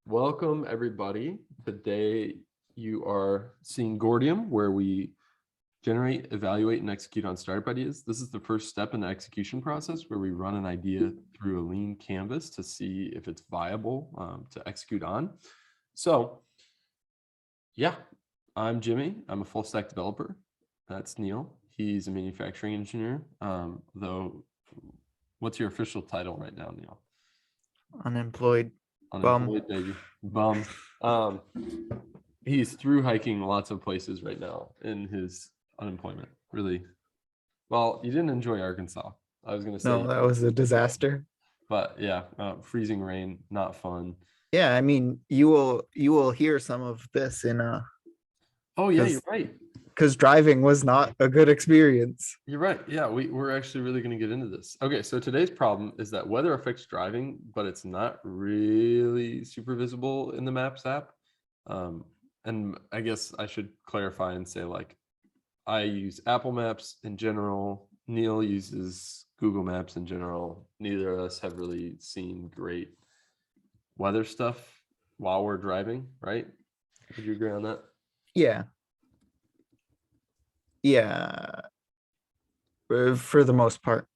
Welcome, everybody. Today you are seeing Gordium, where we generate, evaluate, and execute on startup ideas. This is the first step in the execution process where we run an idea through a lean canvas to see if it's viable to execute on. So, yeah, I'm Jimmy. I'm a full stack developer. That's Neil. He's a manufacturing engineer. Though, what's your official title right now, Neil? Unemployed. Unemployed, baby. Bum. He's through hiking lots of places right now in his unemployment. Really. Well, you didn't enjoy Arkansas. I was gonna say, No, that was a disaster. but yeah, freezing rain, not fun. Yeah, I mean, you will hear some of this in Oh yeah, you're right. because driving was not a good experience. You're right. Yeah, we're actually really going to get into this. Okay, so today's problem is that weather affects driving, but it's not really super visible in the Maps app. And I guess I should clarify and say, like, I use Apple Maps in general. Neil uses Google Maps in general. Neither of us have really seen great weather stuff while we're driving, right? Would you agree on that? Yeah. Yeah. For the most part.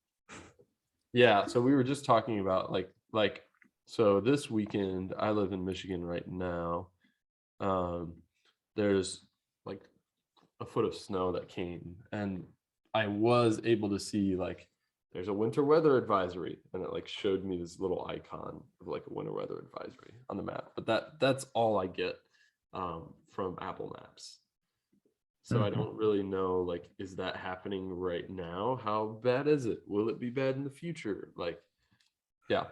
Yeah, so we were just talking about like so this weekend I live in Michigan right now. There's like a foot of snow that came, and I was able to see like there's a winter weather advisory, and it like showed me this little icon of like a winter weather advisory on the map. But that's all I get from Apple Maps. So I don't really know, like, is that happening right now? How bad is it? Will it be bad in the future? Like, yeah.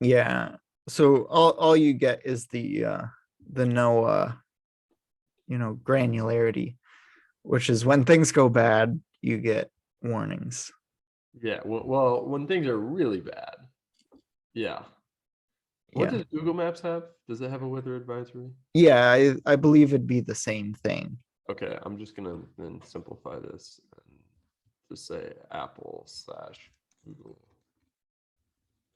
Yeah. So all you get is the no granularity, which is when things go bad, you get warnings. Yeah. Well, when things are really bad. Yeah. What Yeah. does Google Maps have? Does it have a weather advisory? Yeah, I believe it'd be the same thing. Okay, I'm just gonna then simplify this and just say Apple/Google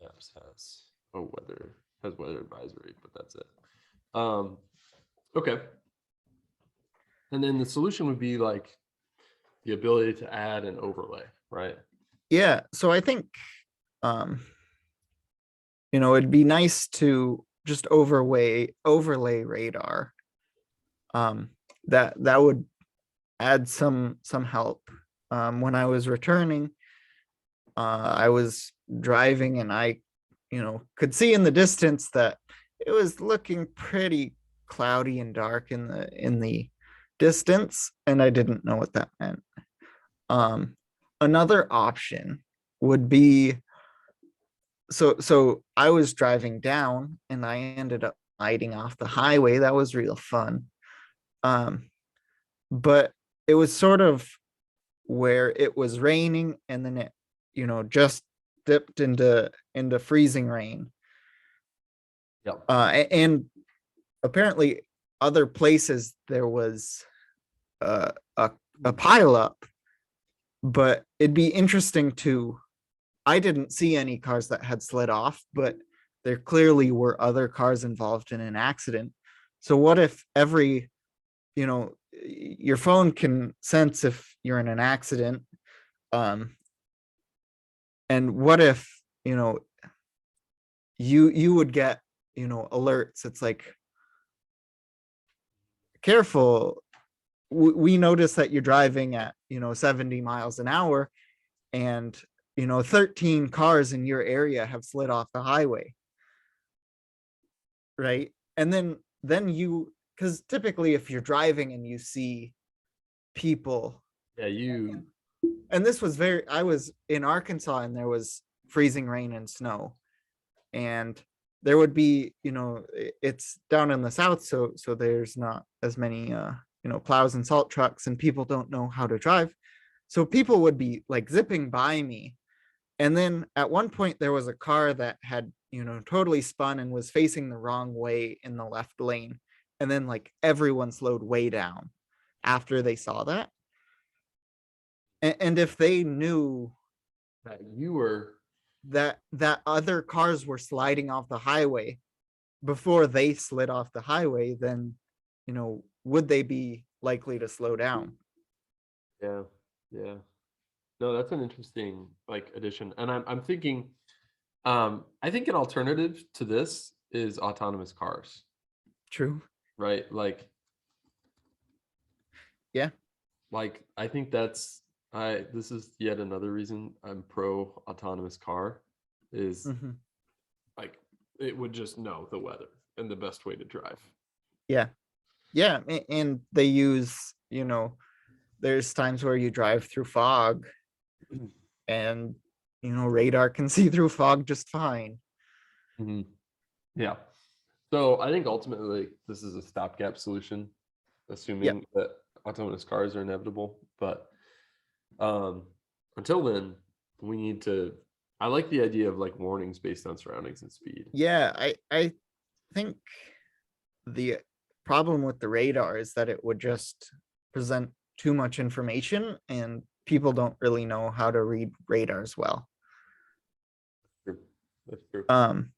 Maps has weather advisory, but that's it. Okay. And then the solution would be like the ability to add an overlay, right? Yeah. So I think um it'd be nice to just overlay radar. That would add some help. When I was returning, I was driving and I could see in the distance that it was looking pretty cloudy and dark in the distance, and I didn't know what that meant. Another option would be, so I was driving down and I ended up sliding off the highway. That was real fun. Um, but it was sort of where it was raining and then it, just dipped into freezing rain. Yep. And apparently other places there was a pile up, but it'd be interesting to, I didn't see any cars that had slid off, but there clearly were other cars involved in an accident. So what if your phone can sense if you're in an accident? And what if, you would get, alerts. It's like, careful. We notice that you're driving at, 70 miles an hour and 13 cars in your area have slid off the highway, right? And then you, because typically if you're driving and you see people, Yeah, and this was I was in Arkansas and there was freezing rain and snow, and there would be, it's down in the south, so there's not as many plows and salt trucks, and people don't know how to drive, so people would be like zipping by me. And then at one point there was a car that had, totally spun and was facing the wrong way in the left lane, and then like everyone slowed way down after they saw that. And if they knew that you were that other cars were sliding off the highway, before they slid off the highway, then, would they be likely to slow down? Yeah. Yeah. No, that's an interesting like addition. And I'm thinking, I think an alternative to this is autonomous cars, True. right? Yeah. Like I think that's I this is yet another reason I'm pro autonomous car is Hmm. like it would just know the weather and the best way to drive. Yeah. Yeah. And they use, there's times where you drive through fog and, radar can see through fog just fine. Mhm. Yeah. So I think ultimately this is a stopgap solution, Yep. assuming that autonomous cars are inevitable. But um, until then, we need to. I like the idea of like warnings based on surroundings and speed. Yeah. I think the problem with the radar is that it would just present too much information and people don't really know how to read radars well. True. That's true. Um,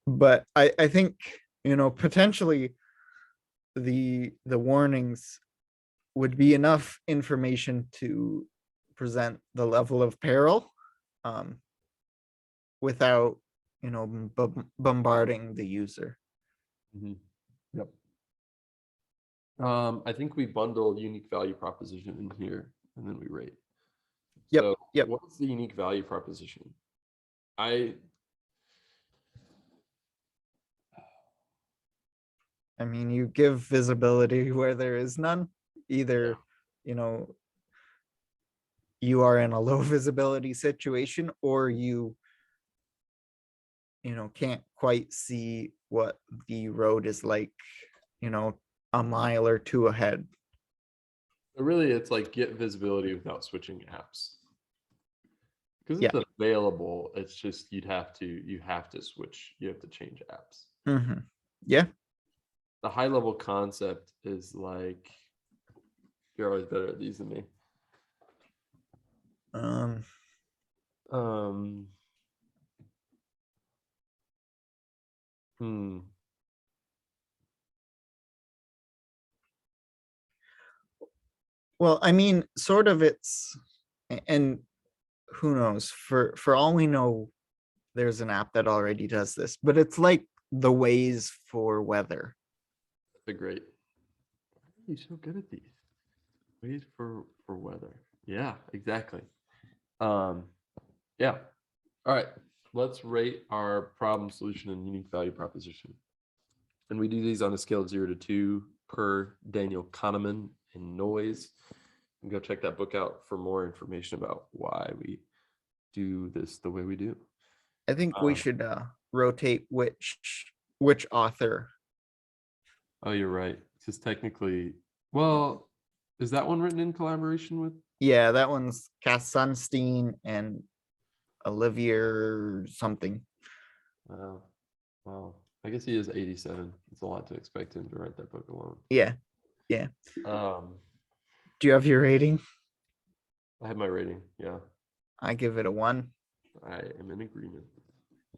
but I think, potentially the warnings would be enough information to present the level of peril, um, without, bombarding the user. Mhm. Yep. I think we bundle unique value proposition in here, and then we rate. Yep. So, Yep. what's the unique value proposition? I I mean, you give visibility where there is none. yeah, Either, you are in a low visibility situation, or can't quite see what the road is like, you know a mile or two ahead. really, it's like get visibility without switching apps because Yeah. it's available. It's just you have to switch. You have to change apps. Hmm. Yeah. The high level concept is like you're always better at these than me. um Um, hmm. well, I mean, sort of, and who knows, for all we know, there's an app that already does this, but it's like the Ways for weather. That's a great. You're so good at these. Ways for weather. Yeah, exactly. Um, yeah. All right. Let's rate our problem solution and unique value proposition. And we do these on a scale of 0 to 2 per Daniel Kahneman and Noise. And go check that book out for more information about why we do this the way we do. I think we should rotate which author. Oh, you're right. Because technically, well, is that one written in collaboration with? Yeah, that one's Cass Sunstein and Olivier something. Wow. Wow. I guess he is 87. It's a lot to expect him to write that book alone. Yeah. Yeah. Um, Do you have your rating? I have my rating. Yeah, I give it a 1. I am in agreement.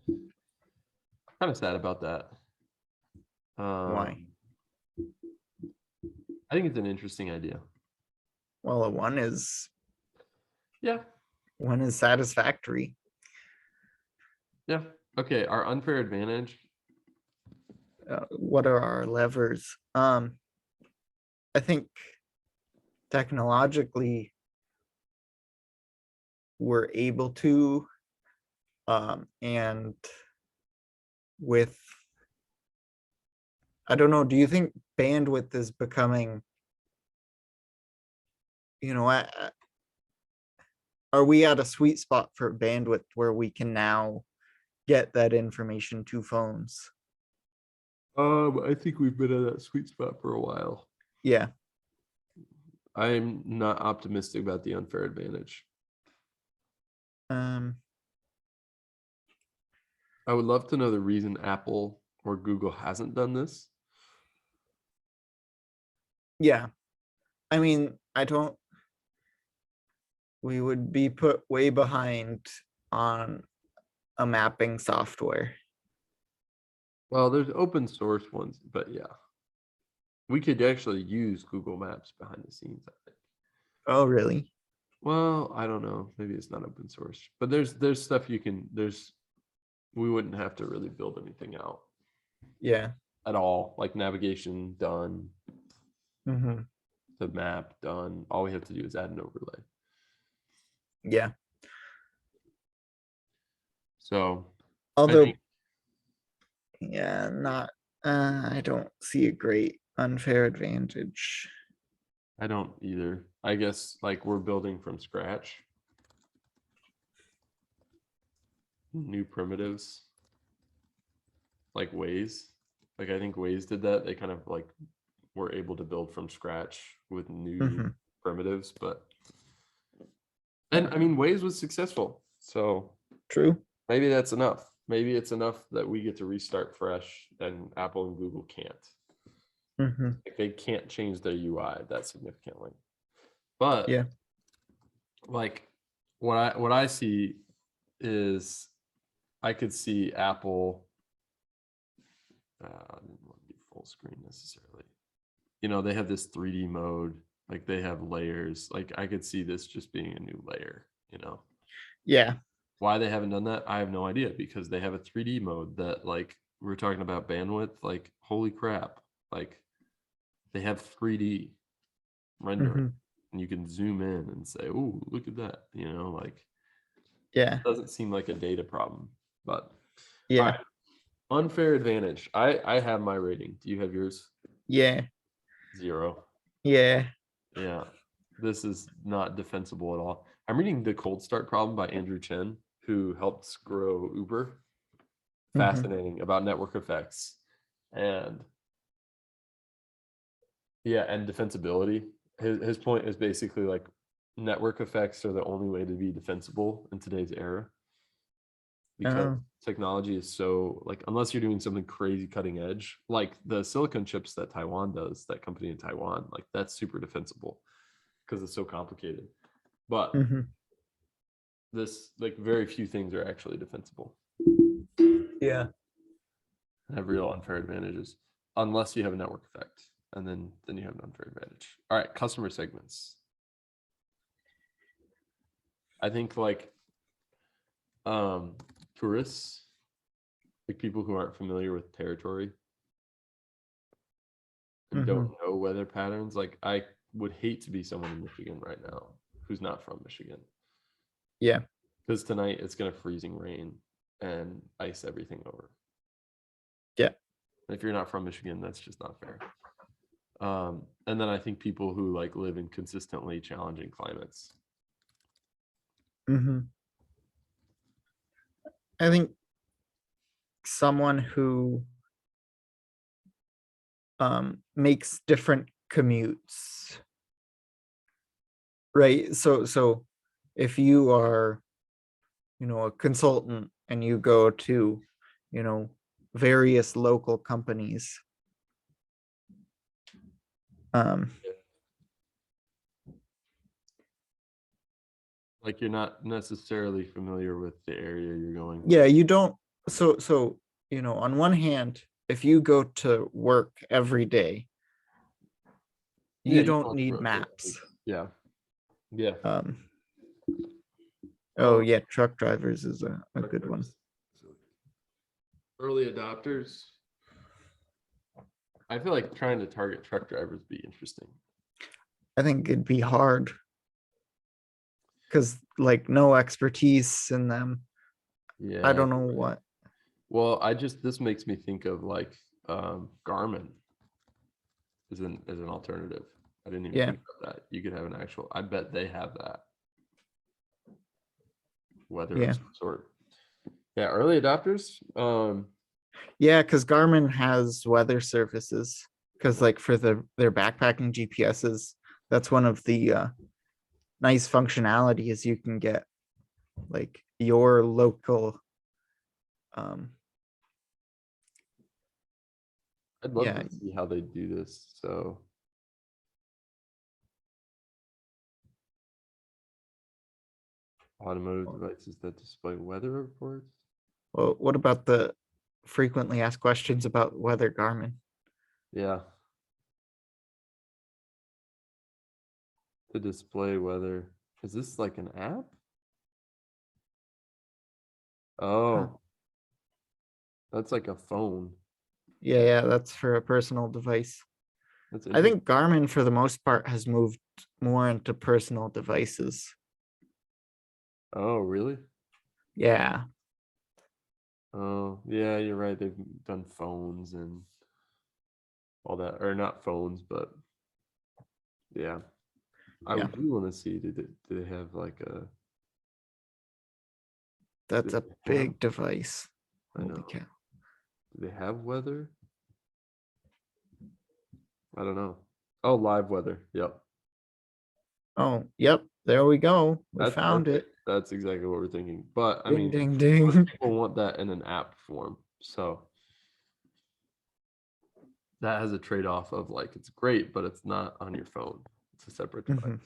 Kind of sad about that. Why? I think it's an interesting idea. Well, a 1 is Yeah. satisfactory. Yeah. Okay. Our unfair advantage. What are our levers? I think technologically we're able to, and with, I don't know, do you think bandwidth is becoming, you know, are we at a sweet spot for bandwidth where we can now get that information to phones? I think we've been at that sweet spot for a while. Yeah. I'm not optimistic about the unfair advantage. Um, I would love to know the reason Apple or Google hasn't done this. yeah. I mean, we would be put way behind on a mapping software. Well, there's open source ones, but yeah, we could actually use Google Maps behind the scenes, I think. Oh, really? Well, I don't know. Maybe it's not open source, but there's stuff you can. We wouldn't have to really build anything out Yeah. at all. Like navigation done, Hmm. the map done. All we have to do is add an overlay. Yeah. So I Although, think yeah, not. I don't see a great unfair advantage. I don't either. I guess like we're building from scratch, new primitives, like Ways. Like I think Ways did that. They kind of like were able to build from scratch with new Hmm. primitives, but and I mean Ways was successful. So True. maybe that's enough. Maybe it's enough that we get to restart fresh and Apple and Google can't. Hmm. Like they can't change their UI that significantly. But Yeah. like what I see is I could see Apple I didn't want to do full screen necessarily. You know, they have this 3D mode, like they have layers. Like I could see this just being a new layer, you know. Yeah. Why they haven't done that, I have no idea because they have a 3D mode that like we're talking about bandwidth, like holy crap. Like they have 3D rendering Hmm. and you can zoom in and say, "Oh, look at that." You know, like Yeah. doesn't seem like a data problem. But all Yeah. right, unfair advantage. I have my rating. Do you have yours? Yeah. 0. Yeah. Yeah. This is not defensible at all. I'm reading The Cold Start Problem by Andrew Chen, who helped grow Uber. Hmm. Fascinating about network effects and yeah, and defensibility. His point is basically like network effects are the only way to be defensible in today's era because Oh. technology is so like unless you're doing something crazy cutting edge, like the silicon chips that Taiwan does, that company in Taiwan, like that's super defensible because it's so complicated. But Hmm. this like very few things are actually defensible Yeah. and have real unfair advantages unless you have a network effect and then you have an unfair advantage. All right, customer segments. I think like um tourists, like people who aren't familiar with territory and Hmm. don't know weather patterns. Like I would hate to be someone in Michigan right now who's not from Michigan Yeah. because tonight it's gonna freezing rain and ice everything over. Yeah. If you're not from Michigan, that's just not fair. And then I think people who like live in consistently challenging climates. Hmm. I think someone who makes different commutes, right? So if you are, a consultant and you go to, you know, various local companies, um, Like you're not necessarily familiar with the area you're going yeah, to. you don't. So on one hand, if you go to work every day, Yeah, you you don't don't need really- maps. yeah, yeah. Um, oh Well, yeah, truck drivers is a truck good one. drivers. Early adopters. I feel like trying to target truck drivers would be interesting. I think it'd be hard because like no expertise in them. I Yeah. don't know what. Well, this makes me think of like Garmin as an alternative. I didn't even Yeah. think about that. You could have an actual. I bet they have that weather of Yeah. some sort. Yeah, early adopters. Yeah, because Garmin has weather services. Because like for their backpacking GPSs, that's one of the nice functionalities you can get like your local. Um, I'd love yeah, to see how they do this. So automotive devices that display weather reports. well, what about the frequently asked questions about weather Garmin. Yeah. To display weather. Is this like an app? Huh. Oh, that's like a phone. Yeah, that's for a personal device. That's I interesting. think Garmin, for the most part, has moved more into personal devices. Oh, really? Yeah, Oh, yeah, you're right. They've done phones and all that, or not phones, but yeah. I yeah, do want to see. Do they have like a? that's Do a they have? big device. I Holy know. cow. Do they have weather? I don't know. Oh, live weather. Yep. Oh, yep, there we go. We That's found it. perfect. That's exactly what we're thinking. But I Ding, mean, ding, most ding. people want that in an app form. So that has a trade-off of like it's great, but it's not on your phone. It's a separate device. Mhm.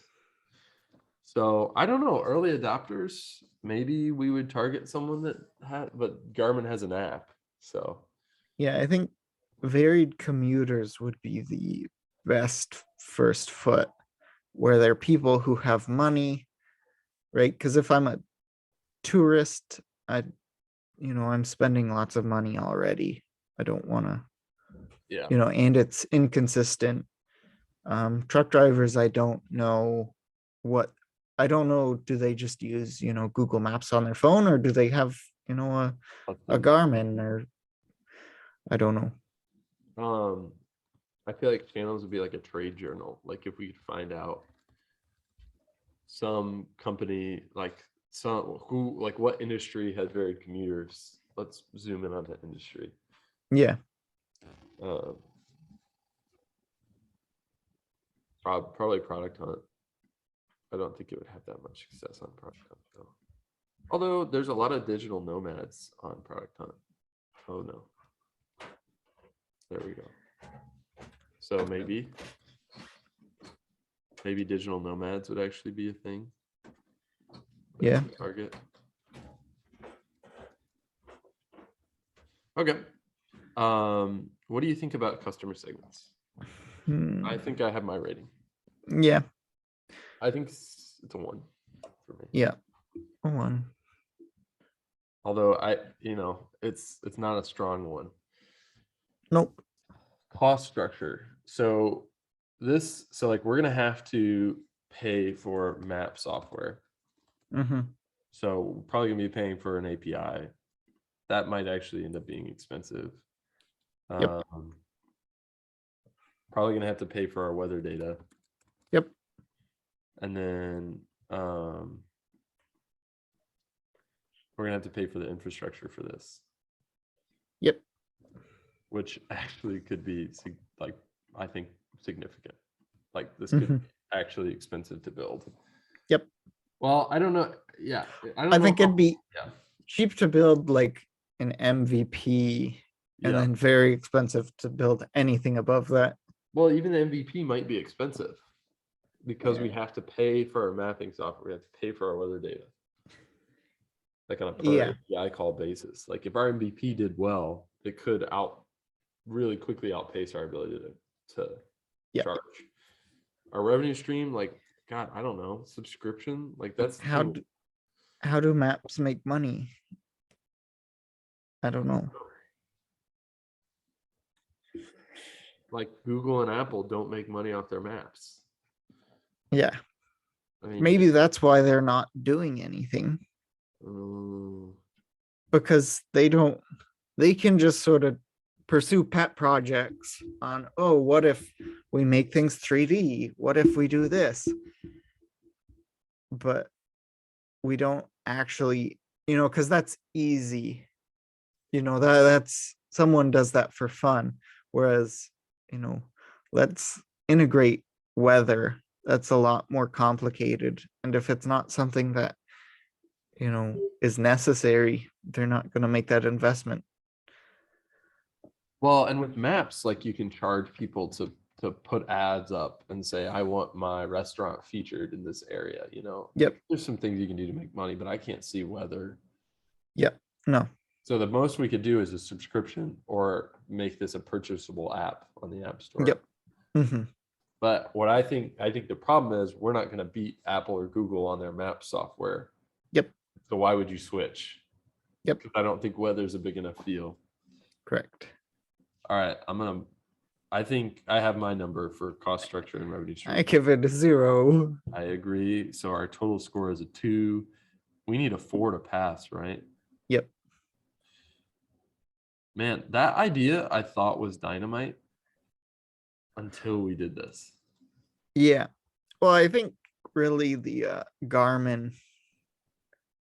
So I don't know. Early adopters, maybe we would target someone that had, but Garmin has an app. So Yeah, I think varied commuters would be the best first foot, where they're people who have money, right? Because if I'm a tourist, I, I'm spending lots of money already. I don't want to, yeah, and it's inconsistent. Truck drivers, I don't know what, I don't know. Do they just use, Google Maps on their phone, or do they have, I'll a see. Garmin, or I don't know. I feel like channels would be like a trade journal. Like if we could find out some company, like some who, like what industry has varied commuters. Let's zoom in on that industry. Yeah. Um, probably Product Hunt. I don't think it would have that much success on Product Hunt though. Although there's a lot of digital nomads on Product Hunt. Oh no. There we go. So maybe digital nomads would actually be a thing. Yeah. Target. Okay. What do you think about customer segments? Hmm. I think I have my rating. Yeah. I think it's a 1 for me. Yeah. One. Although it's not a strong one. Nope. Cost structure. So like we're gonna have to pay for map software. Mm-hmm. So we're probably gonna be paying for an API. That might actually end up being expensive. Yep. Probably gonna have to pay for our weather data. Yep. And then we're gonna have to pay for the infrastructure for this, Yep. which actually could be like I think significant. Like this could Mm-hmm. be actually expensive to build. Yep. Well, I don't know. Yeah, I I don't know think how. it'd be Yeah, cheap to build like an MVP, and yeah. then very expensive to build anything above that. Well, even the MVP might be expensive because we have to pay for our mapping software. We have to pay for our weather data, like on a per Yeah. API call basis. Like if our MVP did well, it could really quickly outpace our ability to Yep. charge. Our revenue stream, like God, I don't know, subscription, like that's How too. do, how do maps make money? I don't know. Like Google and Apple don't make money off their maps. Yeah. I mean, Maybe that's why they're not doing anything, mm, because they can just sort of pursue pet projects on, oh, what if we make things 3D? What if we do this? But we don't actually, because that's easy. That's someone does that for fun. Whereas, you know, let's integrate weather. That's a lot more complicated. And if it's not something that, is necessary, they're not going to make that investment. well, and with maps, like you can charge people to put ads up and say, I want my restaurant featured in this area. Yep. There's some things you can do to make money, but I can't see weather. Yep. No. So the most we could do is a subscription or make this a purchasable app on the App Store. Yep. Hmm. But what I think the problem is we're not going to beat Apple or Google on their map software. Yep. So why would you switch? Yep. Because I don't think weather's a big enough deal. Correct. All right, I think I have my number for cost structure and revenue stream. I give it a 0. I agree. So our total score is a 2. We need a 4 to pass, right? Yep. Man, that idea I thought was dynamite until we did this. Yeah. Well, I think really the Garmin,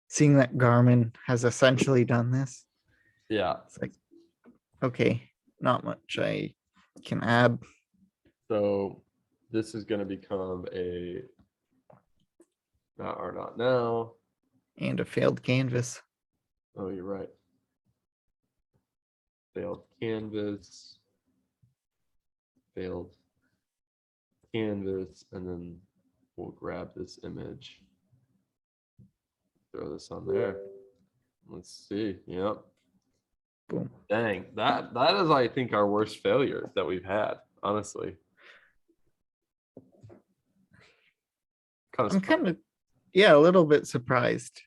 seeing that Garmin has essentially done this, Yeah. it's like, okay, not much I can add. So this is going to become a not or not now. And a failed canvas. Oh, you're right. Failed canvas. Failed canvas. And then we'll grab this image. Throw this on there. Let's see. Yep. Boom. Dang. That is, I think, our worst failure that we've had, honestly. I'm kind of, yeah, a little bit surprised.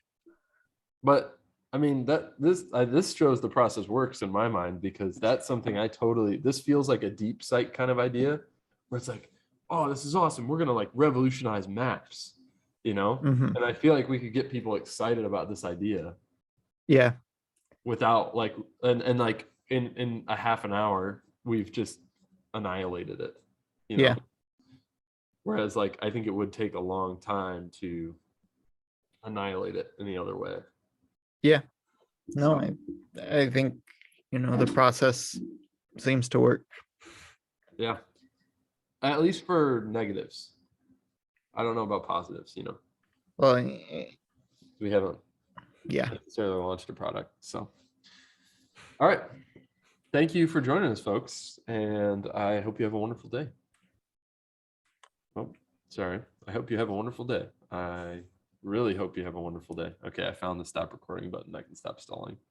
But I mean, this shows the process works in my mind, because that's something this feels like a deep site kind of idea where it's like, oh, this is awesome. We're going to like revolutionize maps, Mhm. And I feel like we could get people excited about this idea Yeah. without like, and like in a half an hour, we've just annihilated it, Yeah. Whereas like, I think it would take a long time to annihilate it in the other way. Yeah. No, I think, the process seems to work. Yeah. At least for negatives. I don't know about positives, Well, We haven't yeah. necessarily launched a product. So, all right. Thank you for joining us, folks. And I hope you have a wonderful day. Oh, sorry. I hope you have a wonderful day. I really hope you have a wonderful day. Okay, I found the stop recording button. I can stop stalling.